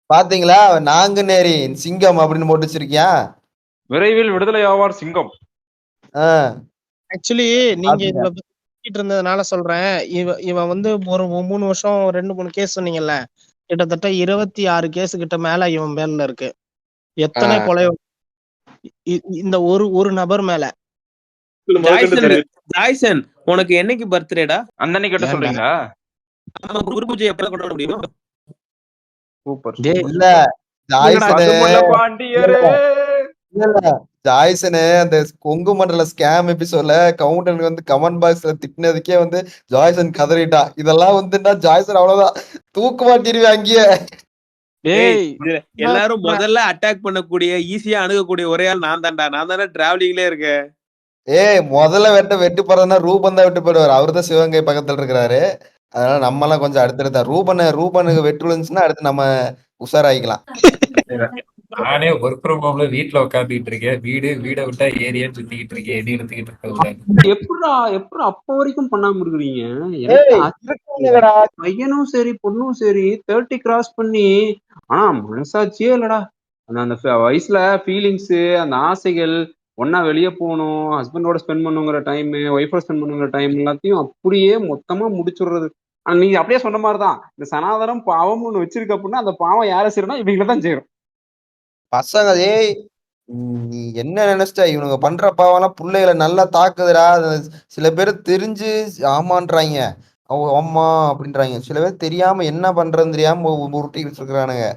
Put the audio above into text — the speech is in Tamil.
பாத்தீங்களா? நாங்குநேரி சிங்கம் அப்படின்னு போட்டு வச்சிருக்கியா? விரைவில் விடுதலை ஆவார் சிங்கம். ஆக்சுவலி நீங்க இதுல பேசிட்டு இருந்ததுனால சொல்றேன். இவன் வந்து ஒரு 3 வருஷம் 2-3 கேஸ் சொன்னீங்கல்ல, கிட்டத்தட்ட 26 கேஸ் கிட்ட மேல இவன் பேர்ல இருக்கு. எத்தனை கொலை இந்த ஒரு நபர் மேல. ஜாய்சன் உனக்கு என்னைக்கு பர்த்டேடா? அந்த அன்னைக்கு கட்ட சொல்றீங்களா? குரு பூஜை எப்ப கொண்டாட முடியும்? சூப்பர். இல்ல பாண்டியரே ஜாய்சனு அந்த கொங்கு மண்டல ஸ்கேம் எபிசோட்ல கவுண்டனுக்கு வந்து கமெண்ட் பாக்ஸ்ல திட்டினதுக்கே வந்து ஜாய்சன் கதறிட்டா. இதெல்லாம் வந்துட்டா ஜாய்சன் அவ்வளவுதான் தூக்கு மாட்டிருவே அங்கேயே. எல்லாரும் முதல்ல அட்டாக் பண்ணக்கூடிய ஈஸியா அணுகக்கூடிய ஒரே ஆள் நான் தானே டிராவலிங்ல இருக்கேன். முதல்ல வெட்டு போறதுன்னா ரூபன் தான் வெட்டு போயிடுவார். அவரு தான் சிவகங்கை பக்கத்துல இருக்கிறாரு. அதனால நம்ம எல்லாம் கொஞ்சம் அடுத்தடுத்த ரூபனுக்கு வெட்டு விழுந்துச்சுன்னா அடுத்து நம்ம உஷாராயிக்கலாம். நானே ஒர்க் ஃப்ரம் ஹோம்ல வீட்டுல உட்காந்துட்டு இருக்கேன். வீடை விட்டா ஏரியா சுத்திக்கிட்டு இருக்கேன். எது எடுத்துக்கிட்டு இருக்கேன். எப்படா அப்ப வரைக்கும் பண்ணாம இருக்கிறீங்க? பையனும் சரி பொண்ணும் சரி 30 கிராஸ் பண்ணி ஆனா மனசாட்சியே இல்லடா. அந்த வயசுல ஃபீலிங்ஸ், அந்த ஆசைகள், ஒன்னா வெளியே போகணும், ஹஸ்பண்டோட ஸ்பெண்ட் பண்ணுங்கிற டைம், ஒய்ஃபோட ஸ்பெண்ட் பண்ணுங்கிற டைம் எல்லாத்தையும் அப்படியே மொத்தமா முடிச்சுடுறது. நீங்க அப்படியே சொன்ன மாதிரிதான் இந்த சனாதனம் பாவம் ஒண்ணு வச்சிருக்கு அப்படின்னா அந்த பாவம் யாரை செய்யறோம்னா இவங்களை தான் செய்யறோம். பசங்க நீ என்ன நினைச்சிட்ட? இவனுங்க பண்ற பாவம்லாம் பிள்ளைகளை நல்லா தாக்குதுடா. சில பேர் தெரிஞ்சு ஆமான்றாங்க, அவங்க அம்மா அப்படின்றாங்க. சில பேர் தெரியாம என்ன பண்றதுன்னு தெரியாம உருட்டிக்கிட்டு இருக்கிறானுங்க.